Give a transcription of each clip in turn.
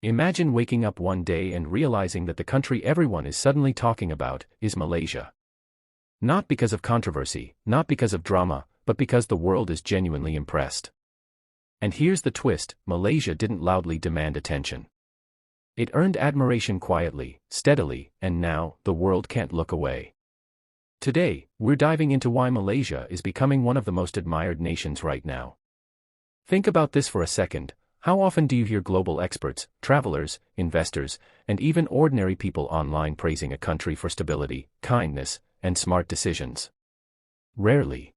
Imagine waking up one day and realizing that the country everyone is suddenly talking about is Malaysia. Not because of controversy, not because of drama, but because the world is genuinely impressed. And here's the twist: Malaysia didn't loudly demand attention. It earned admiration quietly, steadily, and now, the world can't look away. Today, we're diving into why Malaysia is becoming one of the most admired nations right now. Think about this for a second. How often do you hear global experts, travelers, investors, and even ordinary people online praising a country for stability, kindness, and smart decisions? Rarely.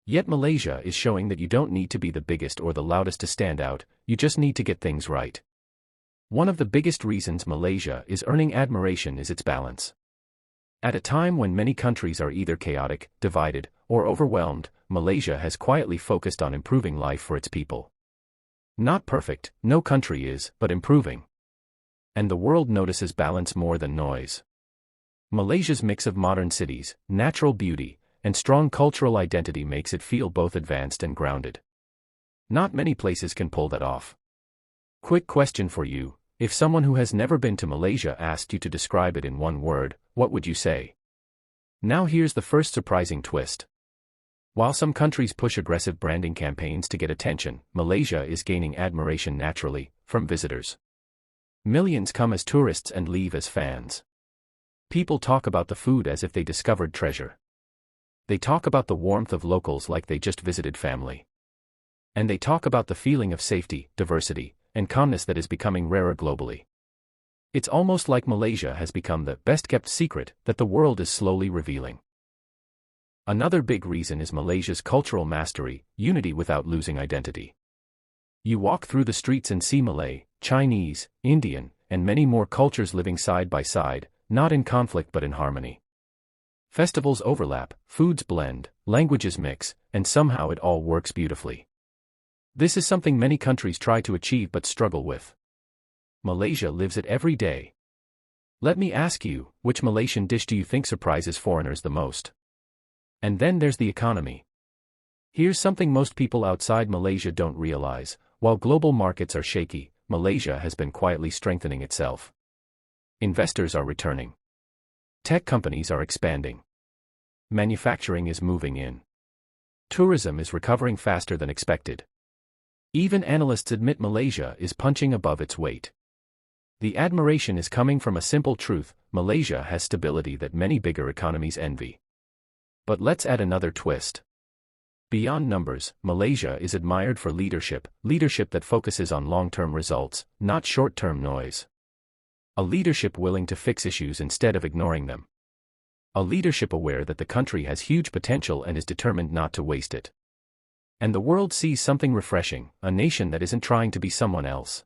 Yet Malaysia is showing that you don't need to be the biggest or the loudest to stand out, you just need to get things right. One of the biggest reasons Malaysia is earning admiration is its balance. At a time when many countries are either chaotic, divided, or overwhelmed, Malaysia has quietly focused on improving life for its people. Not perfect, no country is, but improving. And the world notices balance more than noise. Malaysia's mix of modern cities, natural beauty, and strong cultural identity makes it feel both advanced and grounded. Not many places can pull that off. Quick question for you: if someone who has never been to Malaysia asked you to describe it in one word, what would you say? Now here's the first surprising twist. While some countries push aggressive branding campaigns to get attention, Malaysia is gaining admiration naturally, from visitors. Millions come as tourists and leave as fans. People talk about the food as if they discovered treasure. They talk about the warmth of locals like they just visited family. And they talk about the feeling of safety, diversity, and calmness that is becoming rarer globally. It's almost like Malaysia has become the best-kept secret that the world is slowly revealing. Another big reason is Malaysia's cultural mastery, unity without losing identity. You walk through the streets and see Malay, Chinese, Indian, and many more cultures living side by side, not in conflict but in harmony. Festivals overlap, foods blend, languages mix, and somehow it all works beautifully. This is something many countries try to achieve but struggle with. Malaysia lives it every day. Let me ask you, which Malaysian dish do you think surprises foreigners the most? And then there's the economy. Here's something most people outside Malaysia don't realize: while global markets are shaky, Malaysia has been quietly strengthening itself. Investors are returning. Tech companies are expanding. Manufacturing is moving in. Tourism is recovering faster than expected. Even analysts admit Malaysia is punching above its weight. The admiration is coming from a simple truth: Malaysia has stability that many bigger economies envy. But let's add another twist. Beyond numbers, Malaysia is admired for leadership that focuses on long-term results, not short-term noise. A leadership willing to fix issues instead of ignoring them. A leadership aware that the country has huge potential and is determined not to waste it. And the world sees something refreshing: a nation that isn't trying to be someone else.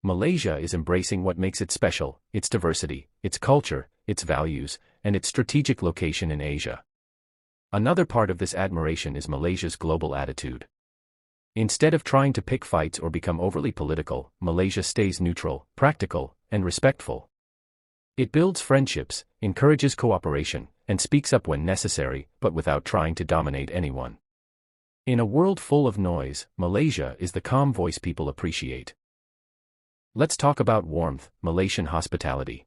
Malaysia is embracing what makes it special: its diversity, its culture, its values, and its strategic location in Asia. Another part of this admiration is Malaysia's global attitude. Instead of trying to pick fights or become overly political, Malaysia stays neutral, practical, and respectful. It builds friendships, encourages cooperation, and speaks up when necessary, but without trying to dominate anyone. In a world full of noise, Malaysia is the calm voice people appreciate. Let's talk about warmth, Malaysian hospitality.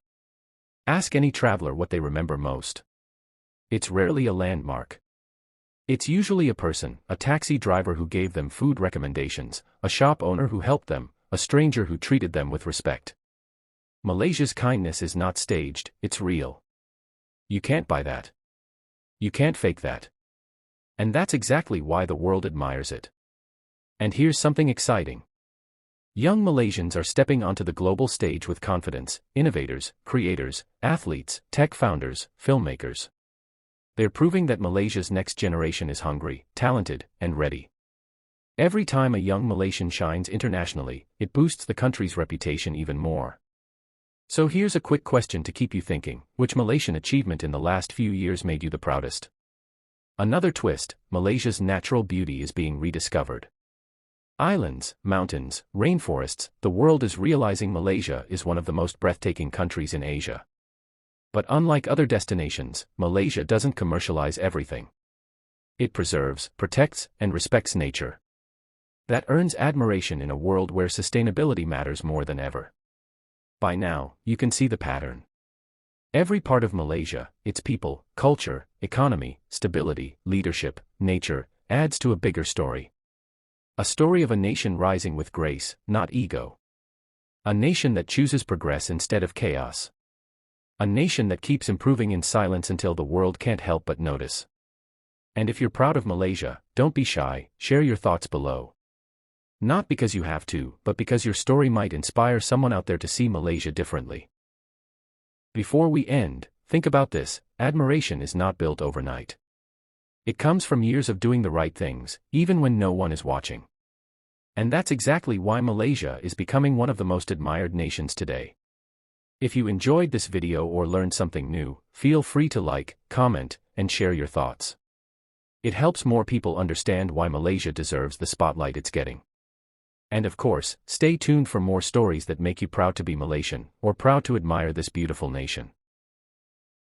Ask any traveler what they remember most. It's rarely a landmark. It's usually a person, a taxi driver who gave them food recommendations, a shop owner who helped them, a stranger who treated them with respect. Malaysia's kindness is not staged, it's real. You can't buy that. You can't fake that. And that's exactly why the world admires it. And here's something exciting. Young Malaysians are stepping onto the global stage with confidence: innovators, creators, athletes, tech founders, filmmakers. They're proving that Malaysia's next generation is hungry, talented, and ready. Every time a young Malaysian shines internationally, it boosts the country's reputation even more. So here's a quick question to keep you thinking: which Malaysian achievement in the last few years made you the proudest? Another twist: Malaysia's natural beauty is being rediscovered. Islands, mountains, rainforests, the world is realizing Malaysia is one of the most breathtaking countries in Asia. But unlike other destinations, Malaysia doesn't commercialize everything. It preserves, protects, and respects nature. that earns admiration in a world where sustainability matters more than ever. By now, you can see the pattern. Every part of Malaysia, its people, culture, economy, stability, leadership, nature, adds to a bigger story. A story of a nation rising with grace, not ego. A nation that chooses progress instead of chaos. A nation that keeps improving in silence until the world can't help but notice. And if you're proud of Malaysia, don't be shy, share your thoughts below. Not because you have to, but because your story might inspire someone out there to see Malaysia differently. Before we end, think about this: admiration is not built overnight. It comes from years of doing the right things, even when no one is watching. And that's exactly why Malaysia is becoming one of the most admired nations today. If you enjoyed this video or learned something new, feel free to like, comment, and share your thoughts. It helps more people understand why Malaysia deserves the spotlight it's getting. And of course, stay tuned for more stories that make you proud to be Malaysian, or proud to admire this beautiful nation.